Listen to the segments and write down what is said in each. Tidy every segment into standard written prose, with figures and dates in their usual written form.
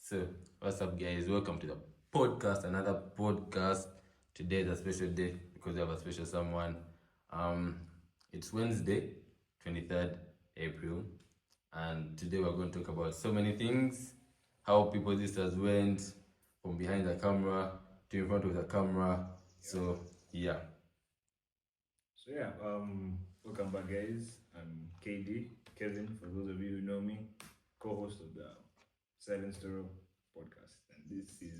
So, what's up, guys? Welcome to the podcast. Another podcast. Today is a special day because we have a special someone. Um, it's Wednesday, 23rd April, and today we're going to talk about so many things. How people's Easters went from behind the camera to in front of the camera. So, yeah. Welcome back, guys. I'm Kevin, for those of you who know me, co-host of the Silent Story podcast, and this is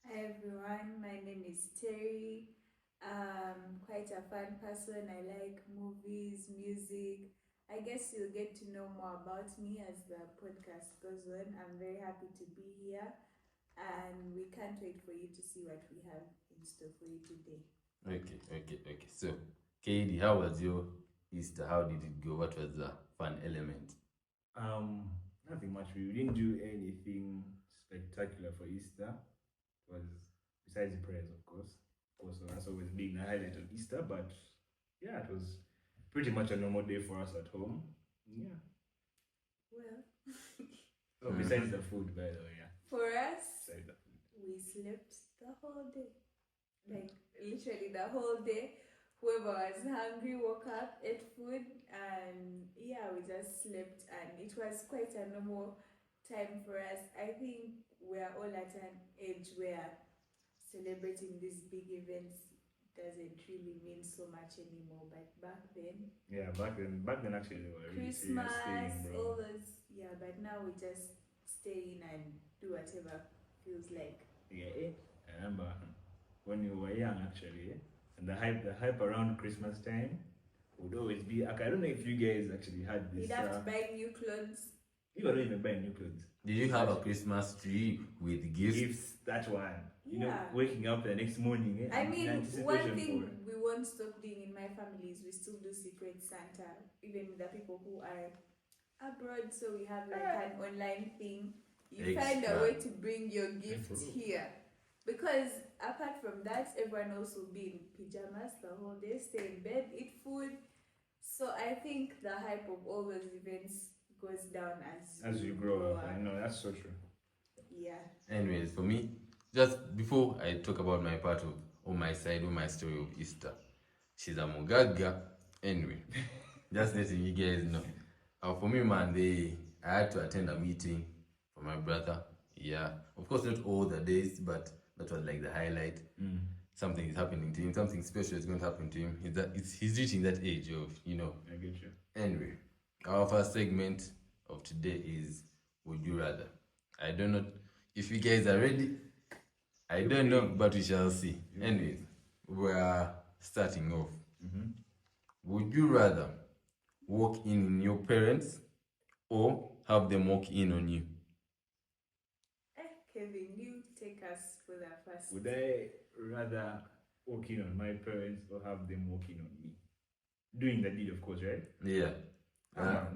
Hi everyone, my name is Terry. Quite a fun person. I like movies, music. I guess you'll get to know more about me as the podcast goes on. I'm very happy to be here, and we can't wait for you to see what we have in store for you today. Okay. So, KD, how was your Easter? How did it go? What was the fun element? nothing much. We didn't do anything spectacular for Easter. It was besides the prayers, of course. Also, that's always being the highlight of Easter. But yeah, it was pretty much a normal day for us at home. Yeah. Well, Besides the food, by the way, yeah. for us, Besides the food. we slept the whole day. Like literally the whole day. Whoever was hungry woke up, ate food, and yeah, we just slept. And it was quite a normal time for us. I think we're all at an age where celebrating these big events doesn't really mean so much anymore. But back then, Yeah, back then actually they were really serious Christmas, thing, all bro. those, yeah. But now we just stay in and do whatever feels like. Yeah, I remember when you were young actually, and the hype around Christmas time would always be. Okay, I don't know if you guys actually had this. We'd have to buy new clothes. You don't even buy new clothes. Did you have a Christmas tree with gifts? Gifts, that one. You know, Yeah. waking up the next morning. I mean, one anticipation thing for. we won't stop doing in my family is we still do Secret Santa, even with the people who are abroad. So we have like an online thing. You find a Extra. way to bring your gift here. Because apart from that, everyone else will be in pajamas the whole day, stay in bed, eat food. So I think the hype of all those events goes down As you grow up. I know, that's so true. Yeah. Anyways, for me, just before I talk about my part of, or my side, or my story of Easter, she's a Mugaga. Anyway, just letting you guys know. For me, man, I had to attend a meeting for my brother. Yeah, of course, not all the days, but that was like the highlight. Something is happening to him, something special is going to happen to him. He's reaching that age of, I get you. Anyway, our first segment of today is Would You Rather? I don't know if you guys are ready. I don't know, but we shall see. Anyways, we're starting off. Would you rather walk in on your parents or have them walk in on you? Kevin, you take us for the first. Would I rather walk in on my parents or have them walk in on me? Doing the deed, of course, right? Yeah.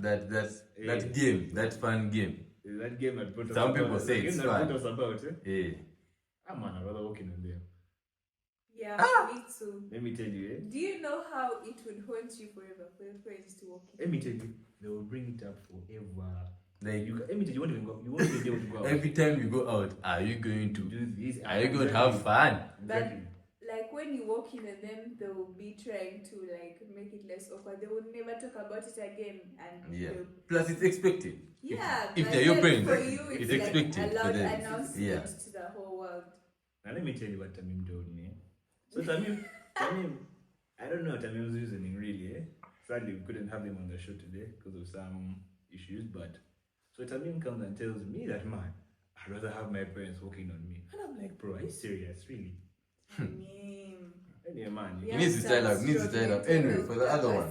That Hey. game, that fun game. That game that put us Some about, people say the it's game that fun. put us about, eh? Yeah. Man, I'd rather walk in on them. Yeah, me too. Let me tell you, eh? Do you know how it would haunt you forever for your parents to walk in? Let me tell you, they will bring it up forever. Like Let me tell you, you won't even go. You won't even be able to go out. every time you go out, are you going to do this. Are you going to have fun? Exactly. Like when you walk in and then they will be trying to like make it less awkward. They will never talk about it again, and Yeah. they'll- Plus, it's expected. yeah. If but they're your then parents, for you, it's like expected a for loud them. announcement Yeah. to the whole world. Now let me tell you what Tamim told me. So Tamim, I don't know what Tamim's reasoning really. Sadly, we couldn't have him on the show today because of some issues. But so Tamim comes and tells me that, man, I'd rather have my parents walking on me. And I'm like, bro, are you serious, really? I mean, Anyway, man, You need to style up. Anyway, for the other one.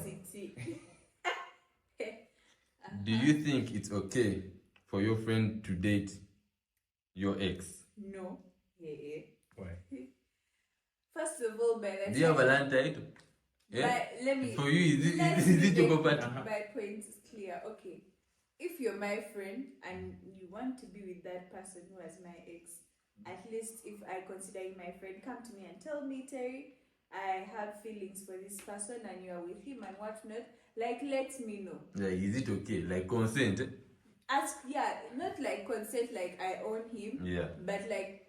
Do you think it's okay for your friend to date your ex? No. Yeah. Why? First of all, by the Do you have a land title? Yeah. But let me. For you, let is me it your make property? my point clear. Okay, if you're my friend and you want to be with that person who was my ex, at least if I consider you my friend, come to me and tell me, Terry, I have feelings for this person and you are with him and whatnot. Like, let me know. Like, is it okay? Like consent? ask, yeah, not like consent, like I own him, Yeah. but like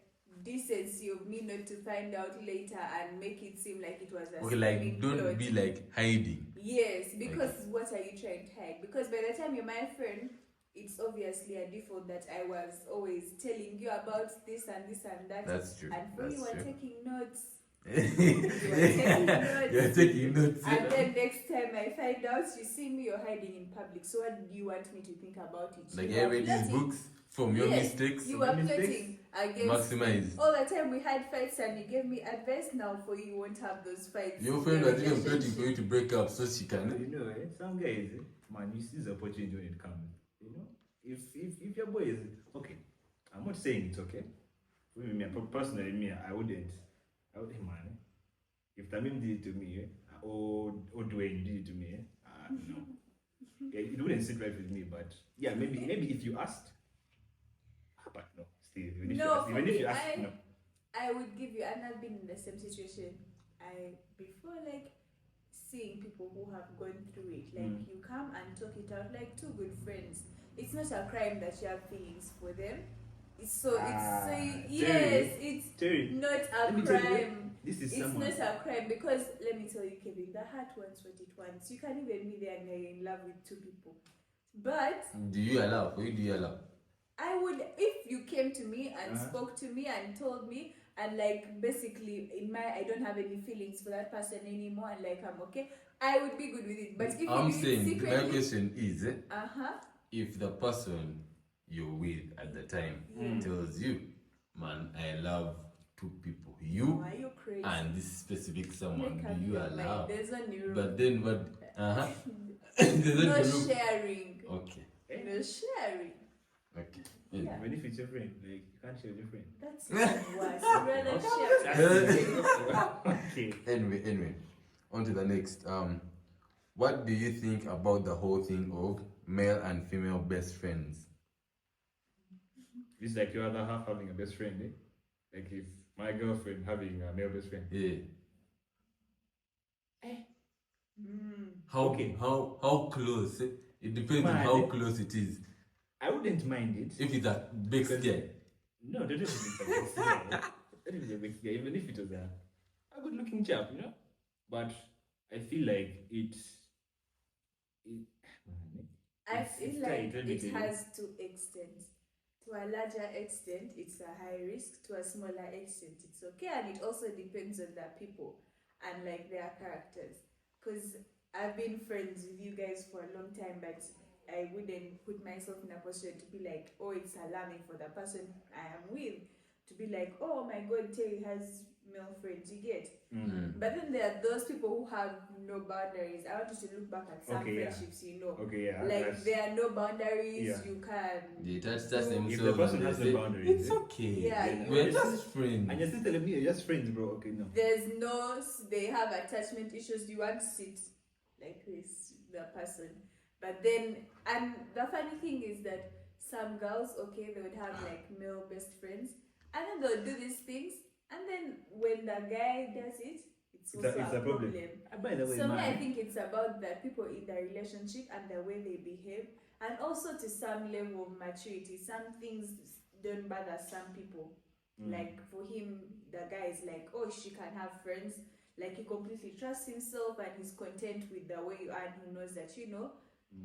decency of me not to find out later and make it seem like it was a Okay, like scheming don't plot. be like hiding. Yes, because Okay. what are you trying to hide? Because by the time you're my friend, it's obviously a default that I was always telling you about this and this and that. That's true. And for you That's are true. taking notes. You are taking notes. You're taking notes. And then next time I find out you see me, you're hiding in public. So what do you want me to think about it? Like You I are read these plotting. books from your Yes, mistakes. you From were your mistakes. plotting against Maximize. all the time we had fights and you gave me advice. Now for you won't have those fights. Your in friend your was even plotting relationship. for you to break up so she But can. you know, some guys, man, you see the opportunity when it comes. You know, if your boy is okay, I'm not saying it's okay. For me, personally, I wouldn't, man. If Tamim did it to me, or Dwayne did it to me, no, yeah, it wouldn't sit right with me. But yeah, maybe if you asked, but no, still, even if you No, asked, for even if me, you asked, no. I would give you, and I've been in the same situation. I before like seeing people who have gone through it, like you come and talk it out like two good friends. It's not a crime that you have feelings for them. Yes, it's Terry, not let a me tell you, crime. this is It's someone. not a crime because let me tell you, Kevin, the heart wants what it wants. You can even be there and you're in love with two people. But Do you allow? For you, do you allow? I would, if you came to me and Uh-huh. spoke to me and told me, and like basically in my, I don't have any feelings for that person anymore, and like I'm okay, I would be good with it. But if I'm you do it saying my secretly, question is uh-huh, if the person you're with at the time Yeah. tells you, man, I love two people, oh, you are you crazy? and this specific someone, Make up do you your allow? mind. There's only room. But then what? There's No only room. sharing. Okay. No sharing. Okay. Yeah. Even if it's your friend, like you can't share with your friend. That's even worse. I'd rather share. Okay. Anyway, on to the next. What do you think about the whole thing of male and female best friends? It's like your other half having a best friend, eh? Like if my girlfriend having a male best friend. Yeah. Mm. Okay. How close? It depends on Man, how close it is. I wouldn't mind it. If it's a big Because- guy. No, don't even think like this. Don't even think like, even if it was a good looking chap, you know? But I feel like it I It's feel tight, like let me it tell you. has two extents. To a larger extent, it's a high risk. To a smaller extent, it's okay. And it also depends on the people and like their characters. Because I've been friends with you guys for a long time, but I wouldn't put myself in a position to be like, oh, it's alarming for the person I am with. To be like, oh my god, Terry has male friends, you get. But then there are those people who have no boundaries. I want you to look back at some Okay, yeah. friendships, you know. Okay, yeah. Like that's- there are no boundaries, Yeah. you can. They touch do- themselves If the person and has they no say, boundaries, it's eh? okay. Yeah, you We're know. just friends. And you're still telling me you're just friends, bro. Okay, no. There's no, they have attachment issues. You want to sit like this, the person. But then, and the funny thing is that some girls, okay, they would have like male best friends, and then they'll do these things, and then when the guy does it, it's also It's a a problem. problem. By the way, So me, I man. think it's about the people in the relationship and the way they behave, and also to some level of maturity. Some things don't bother some people. Like for him, the guy is like, oh, she can have friends. Like he completely trusts himself and he's content with the way you are, and he knows that, you know,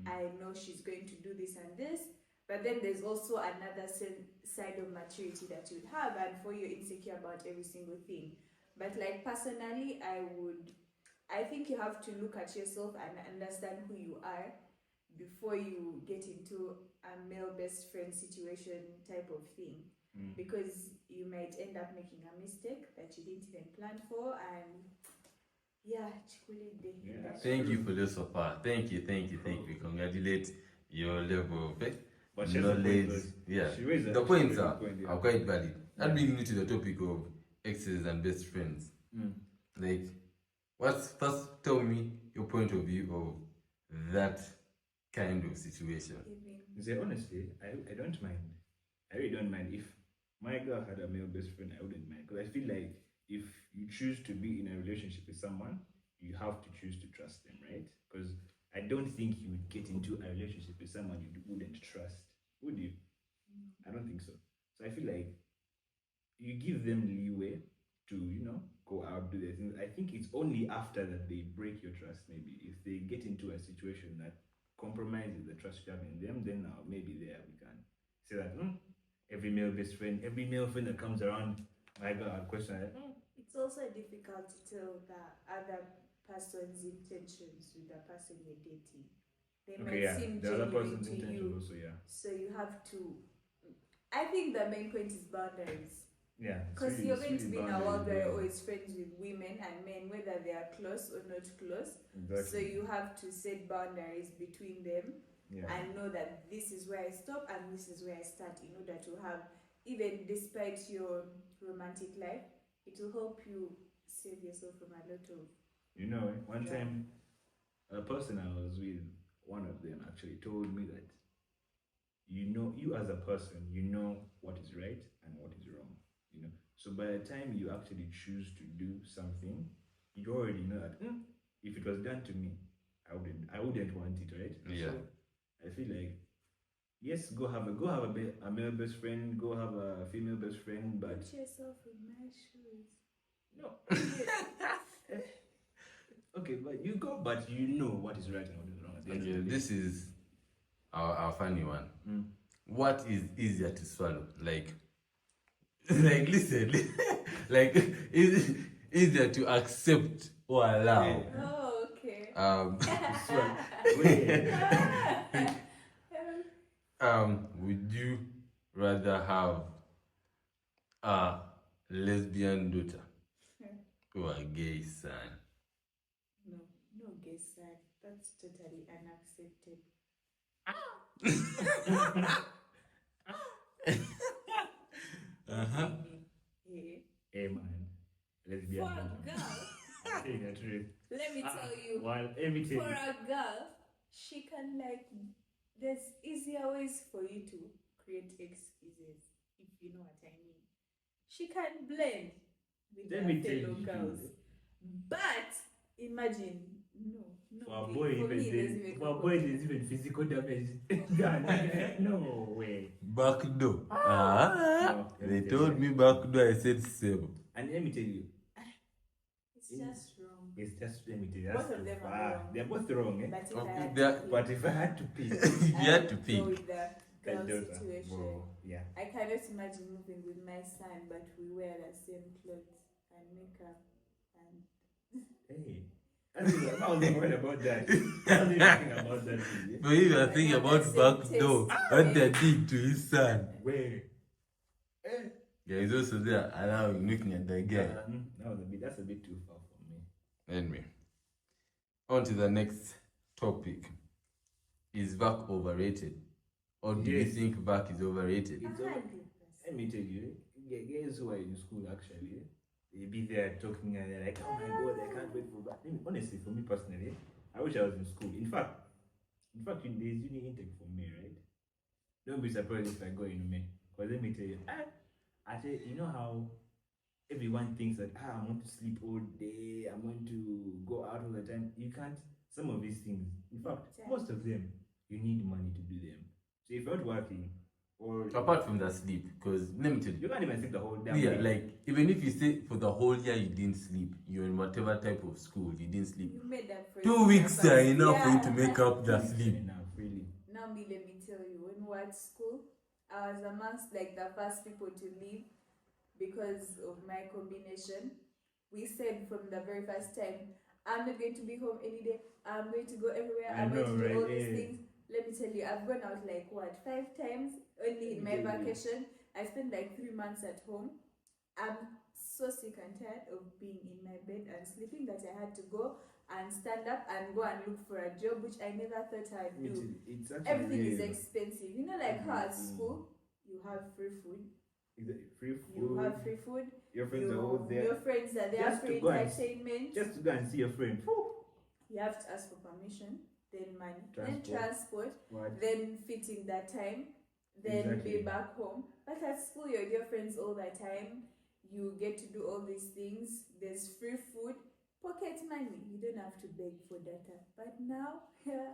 I know she's going to do this and this. But then there's also another side of maturity that you'd have, and for you're insecure about every single thing. But like personally, I think you have to look at yourself and understand who you are before you get into a male best friend situation type of thing. Because you might end up making a mistake that you didn't even plan for, and yeah, Yeah. Thank you for this so far. Thank you. Congratulate your level of But she has a point, knowledge. though. Yeah. She raised The a points very are, good point, yeah. are quite valid. That Yeah. brings me to the topic of exes and best friends. Like, first tell me your point of view of that kind of situation. You say, honestly, I don't mind. I really don't mind. If my girl had a male best friend, I wouldn't mind. Because I feel like if you choose to be in a relationship with someone, you have to choose to trust them, right? Because I don't think you would get into a relationship with someone you wouldn't trust. Would you? I don't think so. So I feel like you give them leeway to, go out, do their things. I think it's only after that they break your trust, maybe. If they get into a situation that compromises the trust you have in them, then now maybe there we can say that every male best friend, every male friend that comes around, my God, I'll question it. It's also difficult to tell the other person's intentions with the person you're dating. They Okay, might yeah. seem The other genuine person's to intentions you, also, yeah. so you have to. I think the main point is boundaries. Yeah. Because you're going to be in a world where you're boundaries, always friends with women and men, whether they are close or not close. Exactly. So you have to set boundaries between them yeah. and know that this is where I stop and this is where I start, in order to have, even despite your romantic life, it will help you save yourself from a lot of. One time a person I was with, one of them actually told me that you as a person, you know what is right and what is wrong. So by the time you actually choose to do something, you already know that if it was done to me, I wouldn't want it, right? Yeah. So I feel like yes, go have a male best friend, go have a female best friend, but Put yourself in my shoes. no. Okay, but you know what is right and what is wrong at the end of Okay, the day. this is our funny one. What is easier to swallow? Like listen, like is easier to accept or allow? Yeah. Oh, okay. Would you rather have a lesbian daughter or a gay son? No gay side. That's totally unaccepted. Uh-huh. Yeah. Hey man, lesbian. For a girl, I'm telling the truth. let me tell you. Well, let me tell For you. a girl, she can there's easier ways for you to create excuses, if you know what I mean. She can blend with Let her me tell fellow you. girls. But imagine, no, For a please, boy, for me, there's even for a boy, there's even physical damage done. No way. Back door. No, They told me back door, I said same. And let me tell you, it's just wrong. it's just, let me tell you, Both of them are wrong. They're both wrong, eh? But if I had to pick, If you had to go pick. with the girl daughter. situation. Bro, yeah. I cannot imagine moving with my son, but we wear the same clothes and makeup and. Hey. I was even worried about that. I was even thinking about that. But if you are thinking about back door, what they did to his son. Where? Yeah, he's also there allowing looking at the guy. That's a bit too far for me. Anyway, on to the next topic. Is Vac overrated? Or do you think Vac is overrated? Let me tell you, guys who are in school actually, they be there talking and they're like, oh my god, I can't wait for Vac. Honestly, for me personally, I wish I was in school. In fact, there's uni intake for me, right? Don't be surprised if I go in May. Because let me tell you, you know how everyone thinks that I want to sleep all day, I want to go out all the time. You can't. Some of these things, in fact, most of them, you need money to do them. So if you're not working, or apart from the sleep, because let me tell you, you can't even sleep the whole day. Yeah, like even if you say for the whole year you didn't sleep, you're in whatever type of school, you didn't sleep. You made that for 2 weeks are enough for you to make up the sleep. Enough, really. Now, let me tell you, when we were at school, I was amongst the first people to leave because of my combination. We said from the very first time, I'm not going to be home any day. I'm going to go everywhere. I'm going to do all these things. Let me tell you, I've gone out 5 times only in my vacation. I spent 3 months at home. I'm so sick and tired of being in my bed and sleeping that I had to go and stand up and go and look for a job, which I never thought I'd do. Everything is expensive. You know, how at school, you have free food. Free food. You have free food. Your friends are all there. Your friends are there for entertainment. Just to go and see your friend. You have to ask for permission, then money, then transport, then fitting that time, then be back home. But at school, you're with your friends all the time. You get to do all these things. There's free food, pocket money. You don't have to beg for data. But now,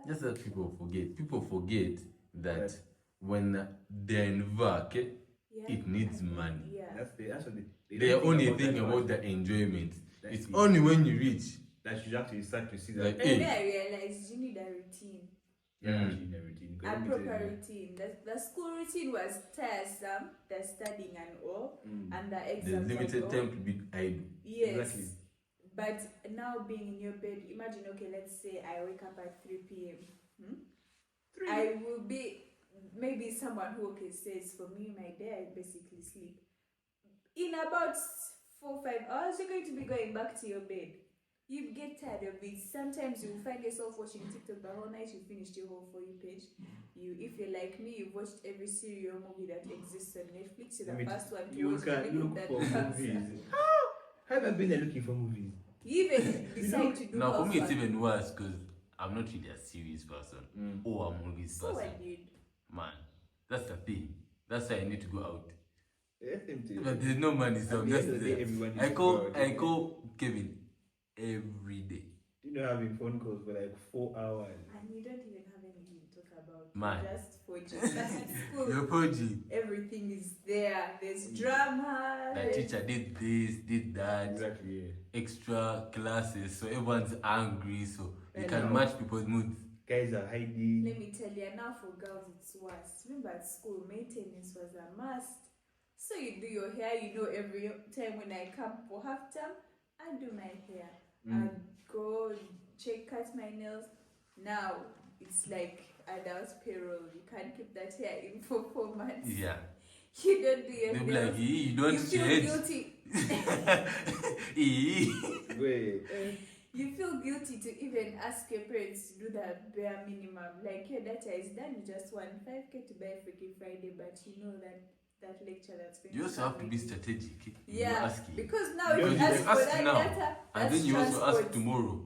Just that people forget. People forget that when they're in work, it needs and then, money. yeah. That's what they They don't only think think that about much. the enjoyment. That's It's it. only when you reach That you actually start to see that. like, And then hey, I realized you need a routine. Yeah, actually in a routine. 'Cause A let me tell proper you, routine. The school routine was tiresome, the studying and all, and the there's exams and limited all. time to be idle. Yes. Exactly. But now being in your bed, imagine, okay, let's say I wake up at 3 p.m. I will be maybe someone who says for me, my day, I basically sleep. In about 4 or 5 hours, you're going to be going back to your bed. You get tired of it. Sometimes you find yourself watching TikTok the whole night. You finished your whole For You page. If you're like me, you've watched every serial movie that exists on Netflix. You're the first one to you watch can anything look that for comes movies. up. How have I been there looking for movies? You even decide to do Now, for me, it's housework. even worse because I'm not really a serious person or a movies So person. what, dude? Man, that's the thing. That's why I need to go out. FMT. But there's no money, so At I'm the just end of the day, there. everyone I needs to call, go out, I yeah. call Kevin every day. You know, having phone calls for like 4 hours. And you don't even have anything to talk about. Man. Just for just at school. Your PG. Everything is there. There's drama. The teacher did this, did that. Exactly, yeah. Extra classes, so everyone's angry, so you I can know. match people's moods. Guys are hiding. Let me tell you, now for girls it's worse. Remember at school, maintenance was a must. So you do your hair, every time when I come for half term, I do my hair. I go cut my nails. Now it's like adult payroll. You can't keep that hair in for 4 months. Yeah. You don't do your They'll be nails. like, you don't You feel change. guilty. Wait. You feel guilty to even ask your parents to do the bare minimum. Like your data is done, you just want 5K to buy Freaky Friday, but you know that lecture that's going You also have to be happen. strategic. Yeah, You're asking. because now Because you you ask can for ask that now, data, and that's then you also ask transport. tomorrow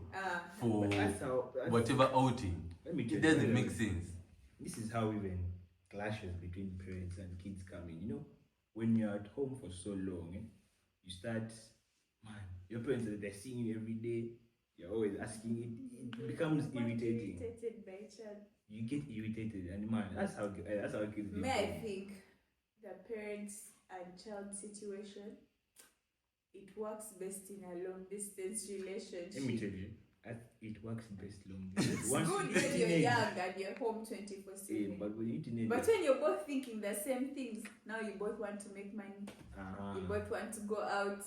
for That's whatever outing. let me tell It you, doesn't make sense. This is how even clashes between parents and kids come in. When you're at home for so long, you start, man, your parents, they're seeing you every day. You're always asking it becomes irritating. Irritated by child. You get irritated, and man, that's how kids May I become. think the parents and child situation, it works best in a long distance relationship. Let me tell you, it works best long It's distance. good when you're young and you're home 24/7. But when you teenage, But when you're both thinking the same things, now you both want to make money, you both want to go out,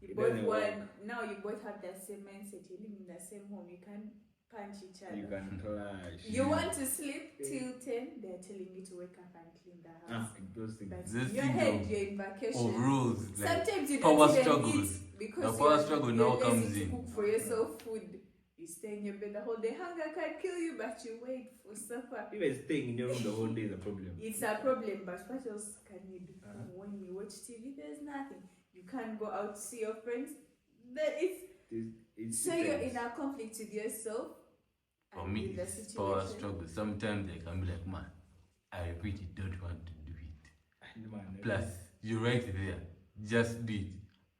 you It both doesn't want, work. now you both have the same mindset, you live in the same home, you can punch each other. you can clash. You want to sleep till 10, they're telling you to wake up and clean the house. Those things. But This in your thing head, of- you're in vacation. Of rules, like Sometimes you power don't even struggles. eat because The power struggle now you're comes lazy to in. cook for yourself food. You stay in your bed the whole day. Hunger can kill you, but you wait for supper. Even staying in your room the whole day is a problem. It's a problem, but what else can you do? Uh-huh. When you watch TV, there's nothing. You can't go out to see your friends. It's So you're in a conflict with yourself. For and me, with the it's power situation. struggle. Sometimes they can be like, man, I really don't want to do it. And man, Plus, you're right there. Just do it.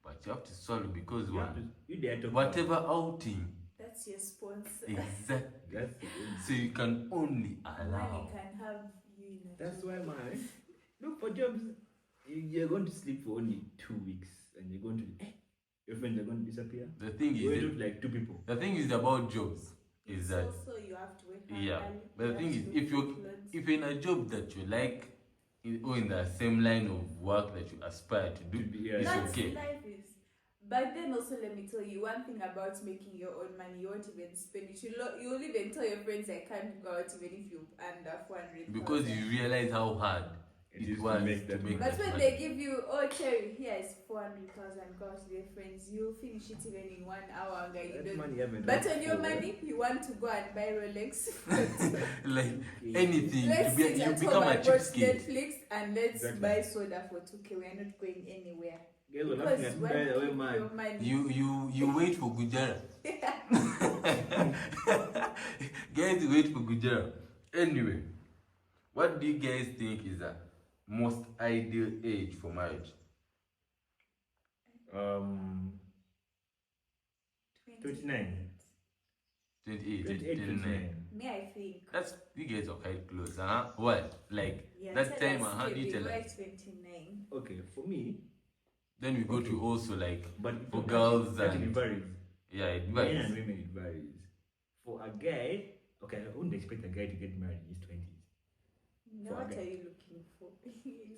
But you have to swallow because you have one, to, you dare to whatever outing, That's your sponsor. exactly. That's So you can only allow. Money can have you in a That's job. why, man. Look for jobs. You're going to sleep for only 2 weeks, and you're going to your friends are going to disappear. The thing You is, look like 2 people. the thing is about jobs is It's that also you have to wake up yeah. early, But you the thing have is, to if do you're clothes. if you're in a job that you like, or in the same line of work that you aspire to do, To be, yeah. it's That's okay. life is. But then also let me tell you one thing about making your own money. You won't even spend it. You'll even tell your friends I can't go out even if you under 400. Because you realize how hard It it is to was make that money. But when money. they give you, oh Cherry, here is 400,000, go out to your friends. You'll finish it even in 1 hour. And you That don't. money haven't But worked on your for. money, you want to go and buy Rolex. like Yeah. anything, Let's sit you at home become a and watch cheapskate. Netflix and let's Exactly. buy soda for 2K. We're not going anywhere. Guys were Because laughing at me when by the way, you man. your money, You wait for Gujara. Guys, wait for Gujara. Anyway, what do you guys think is the most ideal age for marriage? 29. 28, 28, 29. Me, I think. That's you guys are quite close, huh? What? Like Yeah, that tell time, us, how do you Kevin, tell why us? 29? Okay, for me, Then we go Okay. to also like but for it girls actually and varies. yeah, it Men varies. and women, it varies. For a guy, okay, I wouldn't expect a guy to get married in his 20s. Now, For a what guy. are you looking for?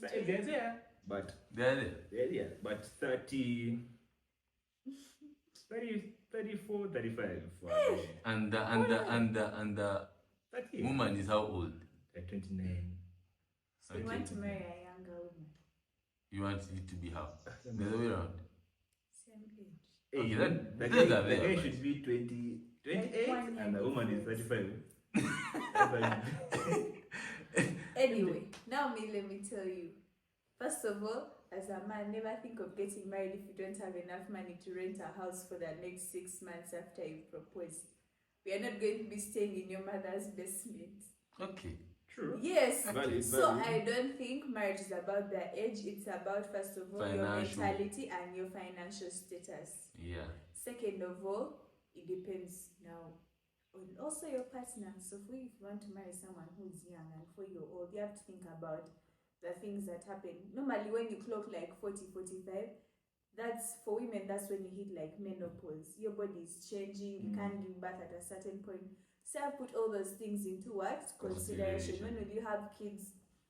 So they're there, but They're there. but 30, 34, 35 for a guy. And the 30. woman is how old? Like 29. So you want to marry a younger woman? You want it to be how? Same The other way around. Same age. Hey, Okay, the those guy, are there, the guy but- should be 20, Like 28 1 year and the woman is difference. 35. That's why Anyway, now let me tell you. First of all, as a man, never think of getting married if you don't have enough money to rent a house for the next 6 months after you propose. We are not going to be staying in your mother's basement. Okay. True. Yes. Valid, So valid. I don't think marriage is about the age. It's about, first of all, your Financial. mentality and your financial status. Yeah. Second of all, it depends now on also your partner. So if you want to marry someone who's young and 4 year old, you have to think about the things that happen. Normally when you clock like 40, 45, that's for women, that's when you hit like menopause. Your body is changing, you can't give birth at a certain point. So I put all those things into what? Consideration. When will you have kids?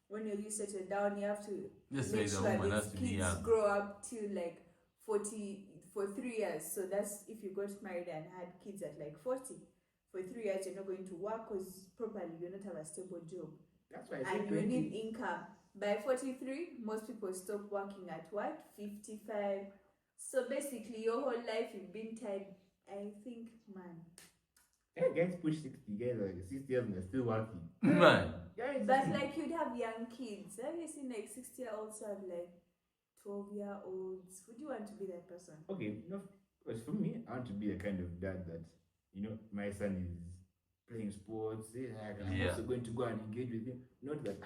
When will you settle down? You have to Just make like the sure woman has these to be kids young. grow up till like 40 for 3 years. So that's if you got married and had kids at like 40. For 3 years, you're not going to work because properly you don't have a stable job. That's why I And said you 20. need income. By 43, most people stop working at what? 55. So basically, your whole life you've been tied. I think, man. Hey, guys push 60, guys are 60 years and they're still working. Man. Guys, But like you'd have young kids. Have you seen like 60-year-olds have like 12-year-olds? Would you want to be that person? Okay, no, because for me, I want to be a kind of dad that, my son is playing sports. I'm Yeah. also going to go and engage with him. Not that,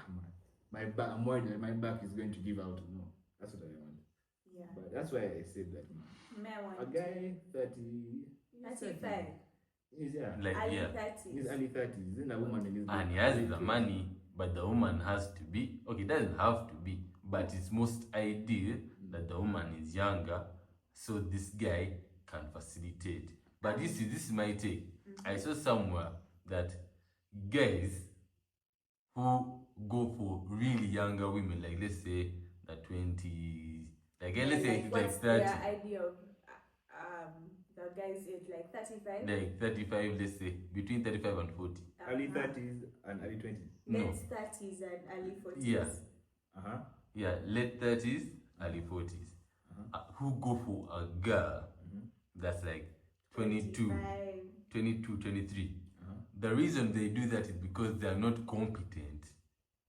my back, I'm worried that my back is going to give out. No, that's what I want. Yeah. But that's why I said that. May I want A guy 30, 35. He's Like Early yeah. 30s. He's early 30s. Then a woman is And he has the money, but the woman has to be okay, it doesn't have to be, but it's most ideal that the woman is younger so this guy can facilitate. But this is my take. I saw somewhere that guys who go for really younger women, like let's say the 20s, like let's say like what's 30, their idea of the guy's age, like 35? like 35, let's say between 35 and 40. Early 30s and early 20s. No. Late 30s and early 40s. Yeah. Uh-huh. Yeah, late 30s, early 40s. Who go for a girl that's like 22, 25. 22, 23. The reason they do that is because they are not competent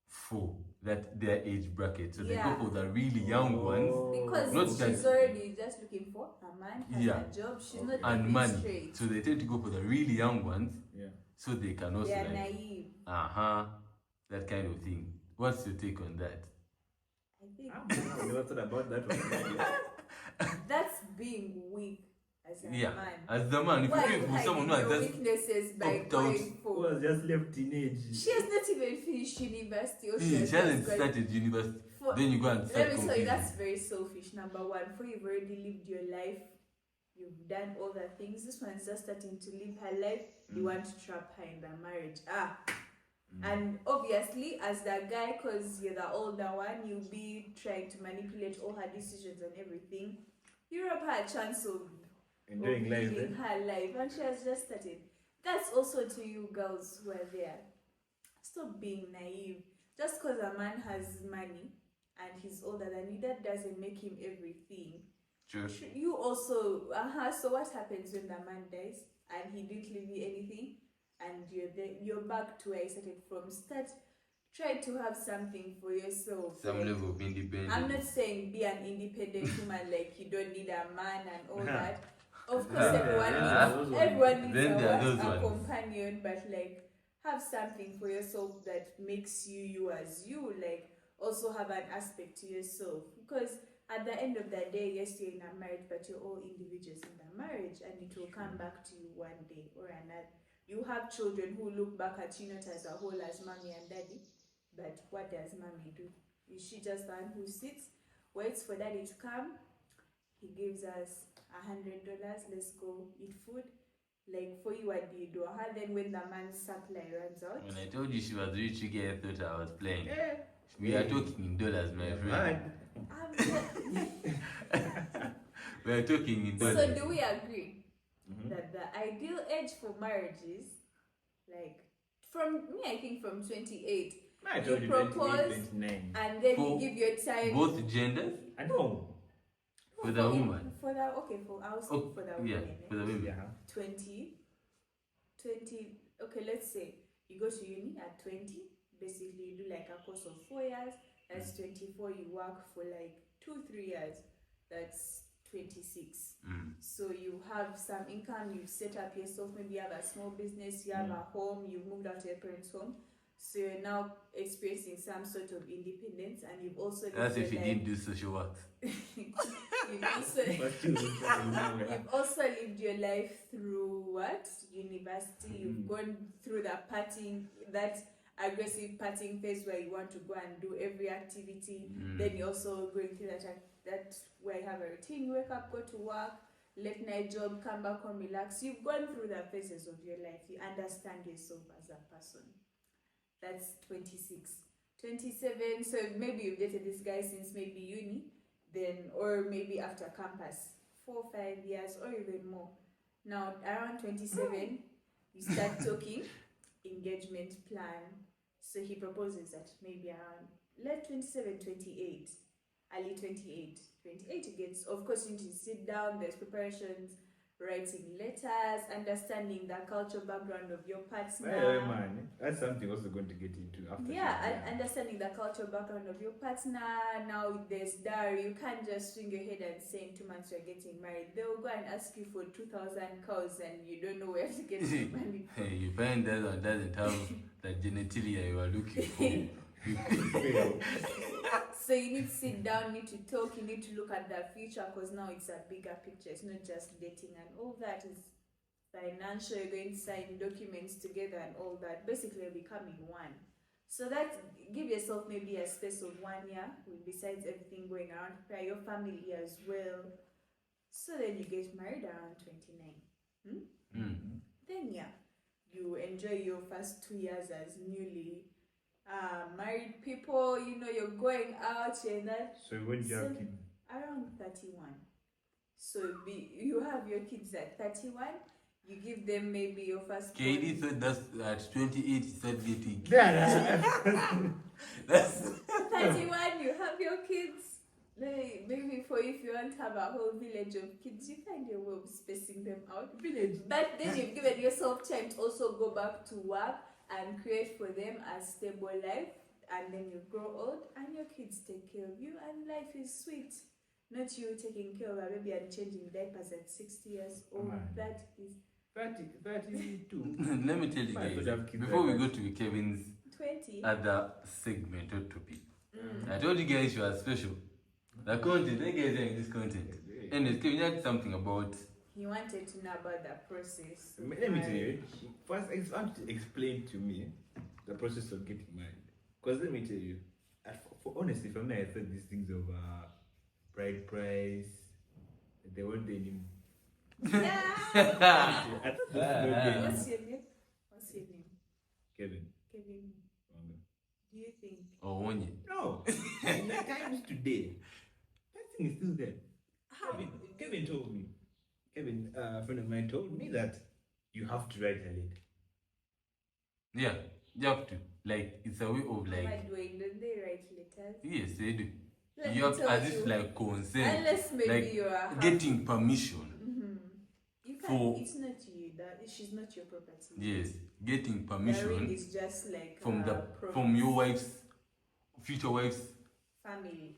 for their age bracket. So they go for the really young ones Because Not she's that- already just looking for a man, has Yeah. a job, she's Okay. not and thinking money. straight. So they tend to go for the really young ones Yeah. so they can also They are like, naive. that kind of thing. What's your take on that? I think I never thought about that one. that's being weak as a Yeah, man. as the man, if Why you are look you for someone hiding who your has just weaknesses by opt out. going Who for? was just left teenage. She has not even finished university. Or she has hasn't just started university, for- then you go and start Let me tell you, competing. that's very selfish. Number one, for you've already lived your life, you've done all the things. This one's just starting to live her life. You want to trap her in the marriage. And obviously, as the guy, because you're the older one, you'll be trying to manipulate all her decisions and everything. You rob her a chance of Enjoying life, living her life, and she has just started. That's also to you girls who are there. Stop being naive. Just because a man has money and he's older than you, that doesn't make him everything. Sure. You also, so what happens when the man dies and he didn't leave you anything and you're back to where you started from? Try to have something for yourself. Some like, level of independence. I'm not saying be an independent woman, like you don't need a man and all that. Of course, Yeah, everyone needs Then there are a those a ones. companion, but like have something for yourself that makes you as you. Like also have an aspect to yourself, because at the end of the day, yes, you're in a marriage, but you're all individuals in the marriage, and it will come back to you one day or another. you have children who look back at you not as a whole as mommy and daddy, but what does mommy do? Is she just the one who sits, waits for daddy to come? He gives us $100. Let's go eat food. Like for you, what do you do? How then when the man's supply runs out? When I told you she was rich, you guys thought I was playing. Yeah. We are talking in dollars, my friend. We are talking in dollars. So do we agree that the ideal age for marriage is like from me? I think from 28. I told you propose 29. and then For you give your time. Both genders? I know. For the woman? For the I'll speak for the woman. Yeah, for the women. Yeah. 20. Okay, let's say you go to uni at 20. Basically, you do like a course of 4 years. That's 24. You work for like 2-3 years. That's 26. So you have some income. You set up yourself. Maybe you have a small business. You have a home. You moved out to your parents' home. So you're now experiencing some sort of independence, and you've also lived That's if you life. didn't do social work. You've also lived your life through what? University. You've gone through that partying, that aggressive partying phase where you want to go and do every activity. Then you're also going through that where you have a routine. You wake up, go to work, late night job, come back home, relax. You've gone through the phases of your life. You understand yourself as a person. That's 26. 27, so maybe you've dated this guy since maybe uni, then, or maybe after campus, 4-5 years, or even more. Now, around 27, you start talking, engagement plan. So he proposes at maybe around late 27, 28, early 28. 28, you get, of course, you need to sit down, there's preparations, writing letters, understanding the cultural background of your partner. Hey, man, that's something also going to get into after. Yeah, understanding the cultural background of your partner. Now there's dowry. You can't just swing your head and say in 2 months you're getting married. They'll go and ask you for 2,000 cows and you don't know where to get the money. Hey, you find that one doesn't have the genitalia you are looking for. So you need to sit down, you need to talk, you need to look at the future, because now it's a bigger picture. It's not just dating and all that. Is financial. You're going to sign documents together and all that. Basically, you're becoming one. So that, give yourself maybe a space of 1 year, besides everything going around. Prepare your family as well. So then you get married around 29. Then yeah, you enjoy your first 2 years as newly married people. You know, you're going out and that. So when do you have kids? Around 31. So you have your kids at 31. You give them maybe your first. Katie thought that's at 28 he started dating. That's 31. You have your kids. Like, maybe for if you want to have a whole village of kids, you find your way of spacing them out. Village. But then you've given yourself time to also go back to work and create for them a stable life, and then you grow old and your kids take care of you and life is sweet. Not you taking care of a baby and changing diapers at 60 years old. That is 32. Let me tell you guys, before we go to Kevin's 20. other segment or topic, I told you guys you are special. The content, you guys are in this content. Anyways, Kevin, you had something about. He wanted to know about the process. Let me tell you. First, I want to explain to me the process of getting married. Because let me tell you, honestly, for me, I thought these things of bride price, they weren't any. Yeah. What's your name? What's your name? Kevin. Kevin. Do you think? Oh, one year. No. In the times today, that thing is still there. How? Kevin told me. Kevin, a friend of mine told me that you have to write a letter. Yeah, you have to. Like, it's a way of like. By the way, don't they write letters? Yes, they do. Let You me have to, tell as you. if like consent. Unless maybe like you are getting permission. You for- can't. It's not you. That she's not your property. Yes, getting The ring permission is just like from your wife's future wife's family.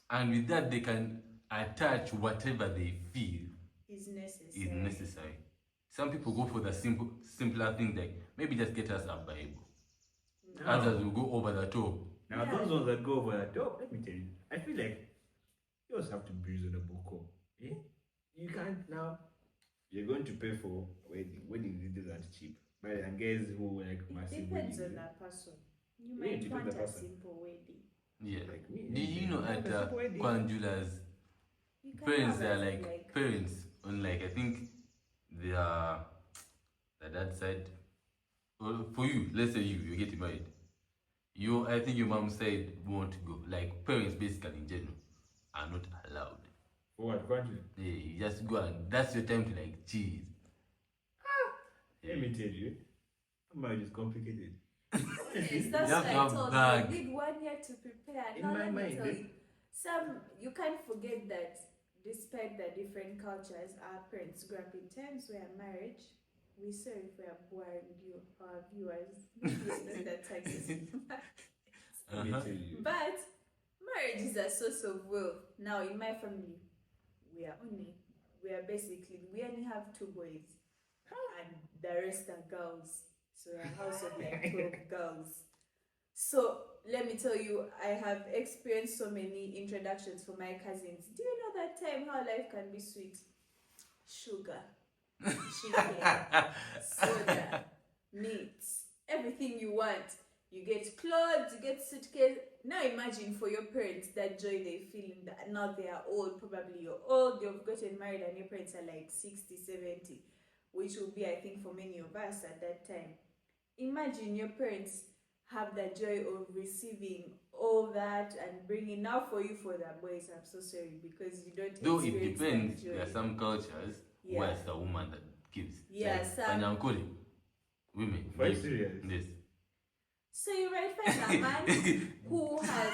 And with that they can attach whatever they feel Is necessary. is necessary. Some people go for the simpler thing, like maybe just get us a Bible. No. Others will go over the top. Now, those ones that go over the top, let me tell you, I feel like you also have to be reasonable. Eh? You can't now. you're going to pay for wedding. Wedding these aren't cheap. But and guys who like It massive depends weddings, on that person. You yeah, might to want the a person. simple wedding. Yeah. Like me. Do you know at simple wedding. Kwanjula's You can parents, have they are it like parents on like I think they are the dad side. Well, for you, let's say you get married. I think your mom side won't go. Like parents basically in general are not allowed. For what country? Yeah, you just go and that's your time to like cheese. Let me tell you, marriage is complicated. Yes, that's You what have I to told bag. you. You need 1 year to prepare. In Now my let me mind, tell you, you can't forget that despite the different cultures, our parents grew up in times where marriage, we sorry if we are boring you, our viewers. Maybe it's not that type Let me tell you. But marriage is a source of wealth. Now in my family, we only have 2 boys and the rest are girls. So we're a house of like 12 girls. So let me tell you, I have experienced so many introductions for my cousins. Do you know that time how life can be sweet? Sugar, chicken, soda, meat, everything you want. You get clothes, you get suitcase. Now imagine for your parents that joy they feel in that now they are old, probably you're old, you've gotten married and your parents are like 60, 70, which will be I think for many of us at that time. Imagine your parents have the joy of receiving all that and bringing now for you for the boys. I'm so sorry because you don't. Though it experience depends, that joy. there are some cultures where it's the woman that gives. Yeah, like, some. Panyankole, women. Are you give. serious? Yes. So you might find a man who has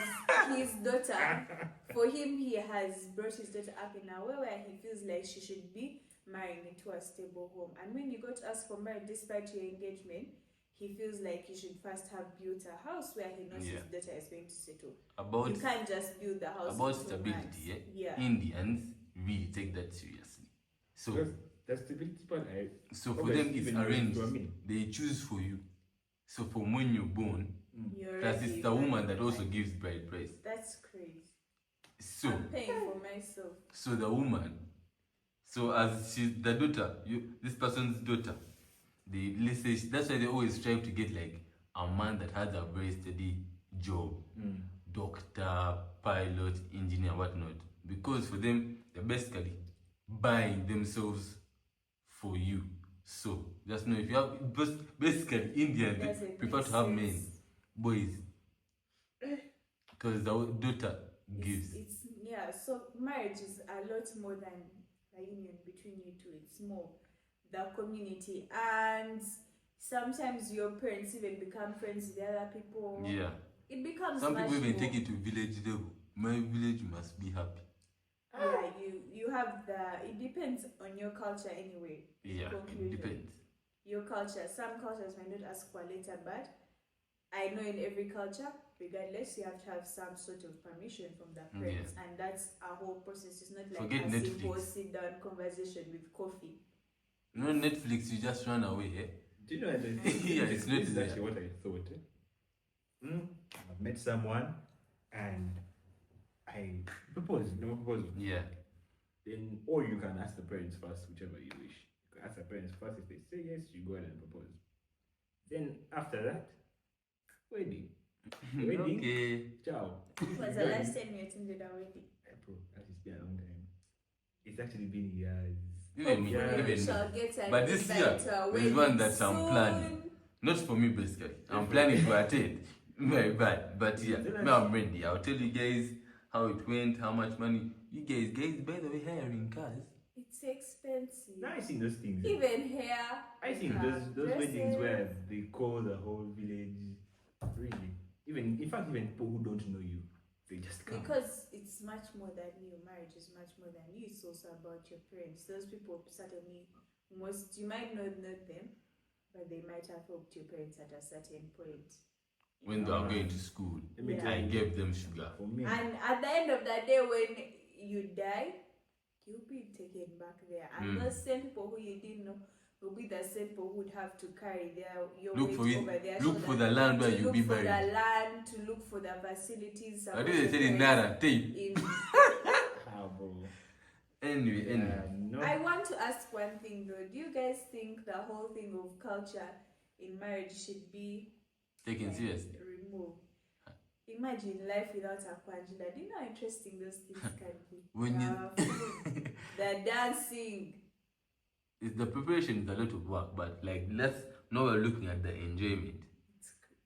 his daughter. For him, he has brought his daughter up in a way where he feels like she should be marrying into a stable home. And when you go to ask for marriage, despite your engagement, he feels like he should first have built a house where he knows his daughter is going to settle. You can't just build the house. About stability, yeah. Indians really take that seriously. So the stability part, so for them it's arranged. They choose for you. So from when you're born, plus it's the woman that also gives bride price. That's crazy. So I'm paying for myself. So the woman, so as she's the daughter, this person's daughter, let's say that's why they always strive to get like a man that has a very steady job, doctor, pilot, engineer, whatnot. Because for them, they're basically buying themselves for you. So just know if you have basically Indians prefer to have men, boys, because the daughter gives. So marriage is a lot more than a union between you two. It's more the community, and sometimes your parents even become friends with the other people. Yeah. It becomes some people even more. take it to village level. My village must be happy. Yeah, you have it depends on your culture anyway. Yeah, it depends. Your culture. Some cultures might not ask for a letter, but I know in every culture, regardless, you have to have some sort of permission from the parents, and that's a whole process. It's not like Forget a Netflix. simple sit-down conversation with coffee. You know Netflix, you just run away, eh? Do you know that? Yeah, it's not this is actually what I thought. I've met someone and I propose. Yeah. Then, or you can ask the parents first, whichever you wish. You can ask the parents first. If they say yes, you go ahead and propose. Then after that, wedding. Okay. Ciao. When was the last time you attended a wedding? Bro, that has been a long time. It's actually been years. Even me. But this year, there's one that I'm planning. Not for me, basically. I'm planning to attend. Very bad. But yeah, I'm ready. I'll tell you guys how it went, how much money. You guys, by the way, hiring cars. It's expensive. Now I seen those things. Even hair. I seen those weddings where they call the whole village. Really. Even people who don't know you, they just come. Because it's much more than you. Marriage is much more than you. It's also about your parents. Those people certainly you might not know them, but they might have helped your parents at a certain point. When they are going to school, I gave them sugar. For me. And at the end of the day, when you die, you'll be taken back there. And those same people who you didn't know will be the same people who would have to carry your weight over their Look for the land where you'll be buried. To look for the land, to look for the facilities. I didn't say in Nara, tape. Bro. Anyway. No. I want to ask one thing though. Do you guys think the whole thing of culture in marriage should be Taken seriously. removed? Imagine life without a Kwanjula. Do you know how interesting those things can be? When Food, the dancing. the preparation is a lot of work, but like now we're looking at the enjoyment.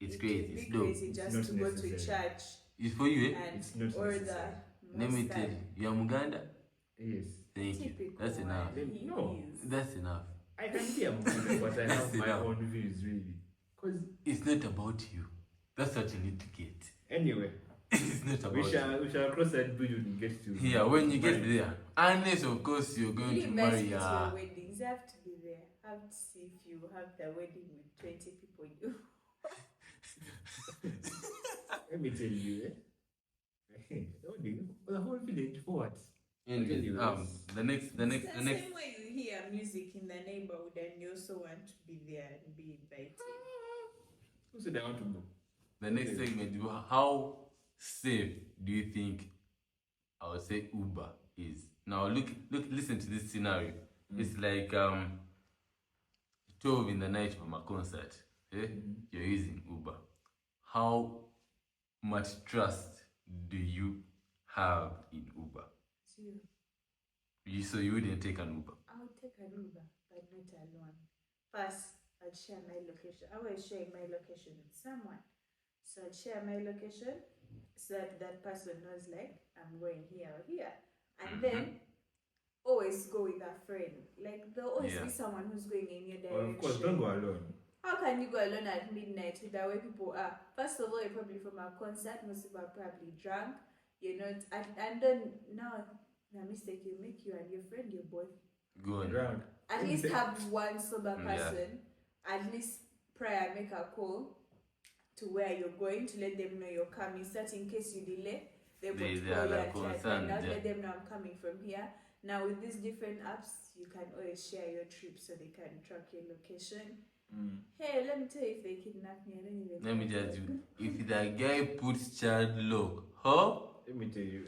It's crazy. It's dope. Crazy just to go to church. It's for you, eh? And It's not or necessary. Let me tell you, you're Muganda. Yes. Thank you. typical That's enough. one. He No. is. That's enough. I can be a Muganda, but I have my own views, really. Because It's not about you. That's what you need to get. anyway, It's not about we shall cross that bridge when we get to. Yeah, when you get there. Unless, of course, you're going You to guys marry with a. your weddings, you have to be there. Have to see if you have the wedding with 20 people. You Let me tell you, the whole village for what? Anyways, the next, the same way you hear music in the neighborhood and you also want to be there and be invited. Who said I want to go? the next segment. How safe do you think, I would say, Uber is? Now, listen to this scenario. It's like 12 in the night from a concert. Eh? You're using Uber. How much trust do you have in Uber? So you wouldn't take an Uber? I would take an Uber, but not alone. First, I'd share my location. I was sharing my location with someone. So I'd share my location so that that person knows, like, I'm going here or here. And then always go with a friend. Like, there'll always be someone who's going in your direction. Well, of course, don't go alone. How can you go alone at midnight with the way people are? First of all, you're probably from a concert, most people are probably drunk. You're not, and then now, mistake, you make you and your friend, you're both going around. At least have one sober person. At least prior make a call to where you're going to let them know you're coming. So that in case you delay, they will call you and try to find out. Let them know I'm coming from here. Now with these different apps, you can always share your trip so they can track your location. Hey, let me tell you, if they kidnap me, I don't even. Let me tell you, if the guy puts child lock, let me tell you,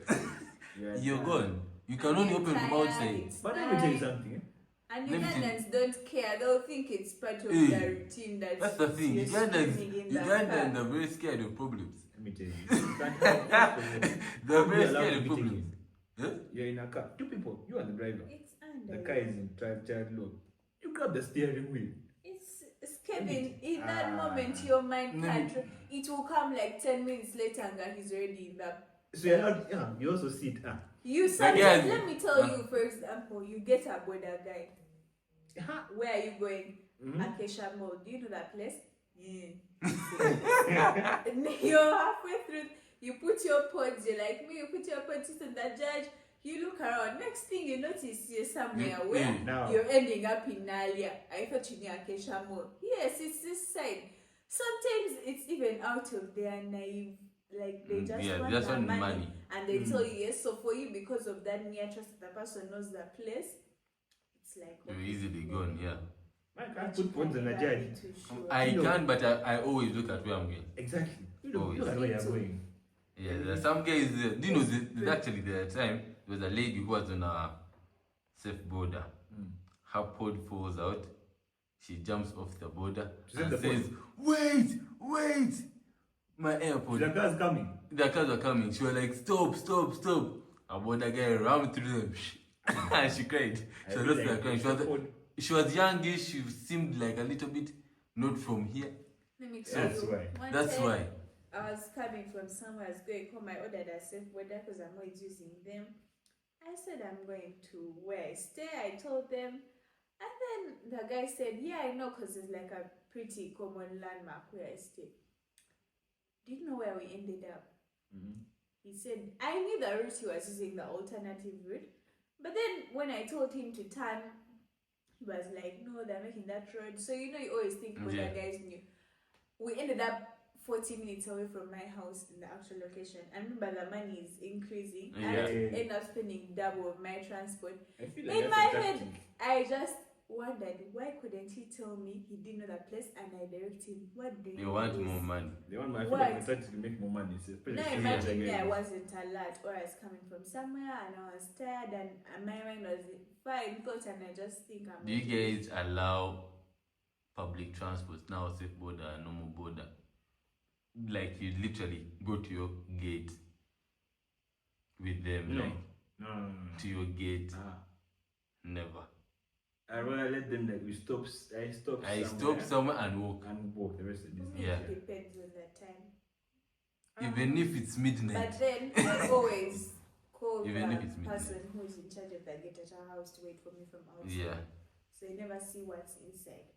you're gone. You can only open from outside. But let me tell you something. And Ugandans don't care. They'll think it's part of their routine. That's the thing. Ugandans are very scared of problems. Let me tell you. They're very scared of problems. Huh? You're in a car. Two people. You are the driver. It's under. The car is in child load. You grab the steering wheel. It's Kevin. In that moment, your mind can't. It will come like 10 minutes later, and he's already in the. So you're not. You also sit. You sometimes, let me tell you, for example, you get a border guy. Where are you going? Acacia Mall. Do you know that place? You're halfway through. You put your pods, you're like me, you put your pods in the judge. You look around. Next thing you notice, you're somewhere where you're ending up in Nalia. I thought you knew Acacia Mall. Yes, it's this side. Sometimes it's even out of their naive. Like they just want money and they tell you yes. So for you, because of that near trust, the person knows the place. It's like you're easily gone, I can't put points on the judge. I can, but I always look at where I'm going. Exactly. Look at where you're going. Yeah, there are some guys. Do you know? There's actually the time there was a lady who was on a safe border. Her pod falls out. She jumps off the border and says, "Wait! My airport." The cars coming. The cars were coming. She was like, "Stop! A border guy ran through them, and she cried. She was just like crying. She was youngish. She seemed like a little bit not from here. Let me tell you. That's why. I was coming from somewhere. I was going home. I ordered a safe border because I'm always using them. I said I'm going to where I stay. I told them. And then the guy said, yeah, I know, because it's like a pretty common landmark where I stay. Do you know where we ended up? He said, I knew the route he was using, the alternative route. But then when I told him to turn, he was like, no, they're making that road. So, you always think what the guys knew. We ended up 40 minutes away from my house in the actual location. And remember, the money is increasing. I end up spending double of my transport. I feel like in my head, I just wondered why couldn't he tell me he didn't know that place and I direct him. What do They you want use? more money. They want my feel What? like they started to make more money. So Now imagine me, I wasn't alert or I was coming from somewhere and I was tired and my mind was fine thought and I just think I'm Do you okay. guys allow public transport now, safe border and normal border? Like you literally go to your gate with them, No. like No. to your gate. Ah. Never. I rather let them like I stop somewhere and walk. the rest of For this. me, Yeah. it depends on the time. Even if it's midnight. But then I always call Even if the it's midnight. person who's in charge of the gate at our house to wait for me from outside. Yeah. So you never see what's inside.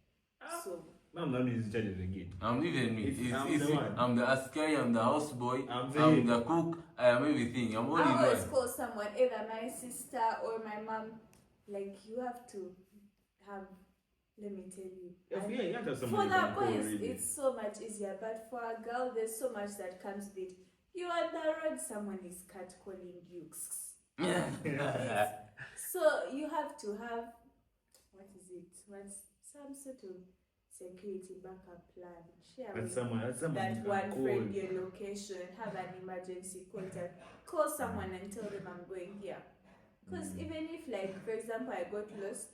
So I'm not in charge of the gate. I'm even me. I'm I'm the askari, I'm the houseboy, I'm I'm the cook, I am everything. I'm only I always one. call someone, either my sister or my mom. Like you have to have. Let me tell you. Yeah, you have to have For someone you the can call, boys, really. it's so much easier. But for a girl, there's so much that comes with it. You are on the road, someone is catcalling you. So you have to have, what is it? What's some sort of security backup plan? Share That's with someone that you can one call. friend your location, have an emergency contact, call someone and tell them I'm going here. Because even if, like, for example, I got lost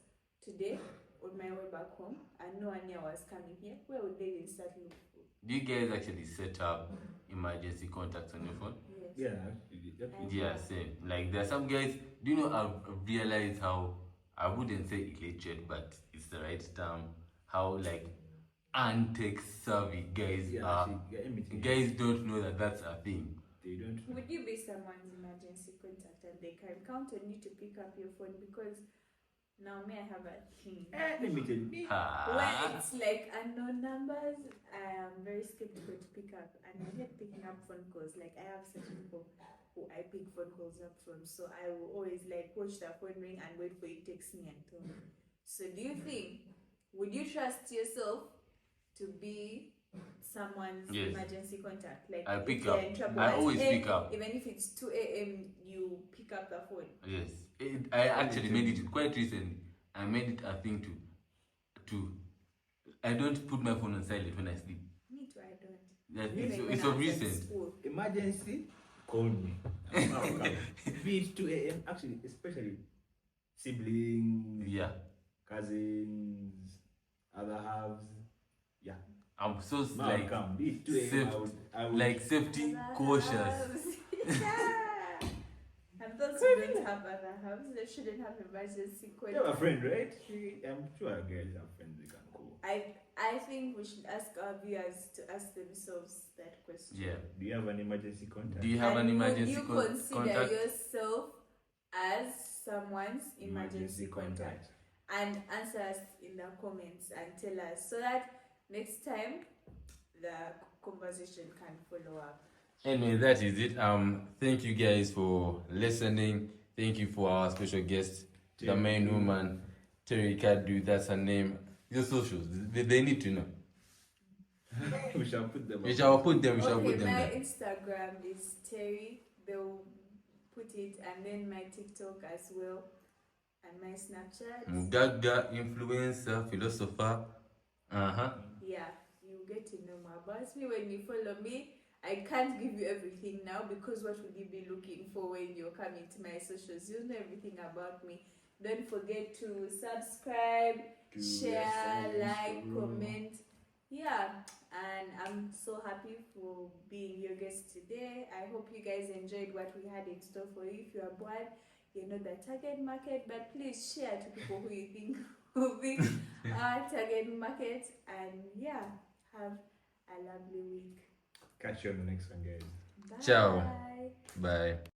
today on my way back home and no one here was coming here, where would they even start looking for? Do you guys actually set up emergency contacts on your phone? Yes. Yeah, actually. Yeah, same. Like there are some guys, do you know, I've realized how, I wouldn't say illiterate, but it's the right term, how like untech savvy guys are. Guys don't know that that's a thing. They don't. Would you be someone's emergency contact and they can count on you to pick up your phone? Because now me, I have a thing. Let me tell you. When it's like unknown numbers, I am very skeptical to pick up, and I hate picking up phone calls. Like I have certain people who I pick phone calls up from, so I will always like watch the phone ring and wait for you to text me and tell me. So do you think, would you trust yourself to be someone's Yes. emergency contact? Like I pick if they're up. in trouble I at always 10, pick up. even if it's 2 a.m. you pick up the phone. Yes, I actually made it quite recently. I made it a thing to I don't put my phone on silent when I sleep. Me too, I don't. That Even when it's I of was at recent. school. Emergency, call me. I'll come. Be it 2 a.m. Actually, especially siblings, Yeah, cousins, other halves. Yeah. I'm so Now like come. Be it 2 a.m. I would like safety cautious. And those who don't have other halves, they shouldn't have emergency You have a contact. friend, right? I'm sure guys have friends they can call. I think we should ask our viewers to ask themselves that question. Yeah. Do you have an emergency contact? Do you have an And emergency would you consider contact? yourself as someone's emergency contact? And answer us in the comments and tell us so that next time the conversation can follow up. Anyway, that is it. Thank you guys for listening. Thank you for our special guest, the main woman, Terry Kadu. That's her name. Your socials, they need to know. We shall put them. We shall put them. My there. Instagram is Terry. They'll put it, and then my TikTok as well, and my Snapchat. Mugaga, influencer, philosopher. Yeah, you get to know more about me when you follow me. I can't give you everything now because what will you be looking for when you're coming to my socials? You'll know everything about me. Don't forget to subscribe, share, like, comment. Yeah, and I'm so happy for being your guest today. I hope you guys enjoyed what we had in store for you. If you are bored, you know the target market, but please share to people who you think will be our target market. And yeah, have a lovely week. Catch you on the next one, guys. Bye. Ciao. Bye.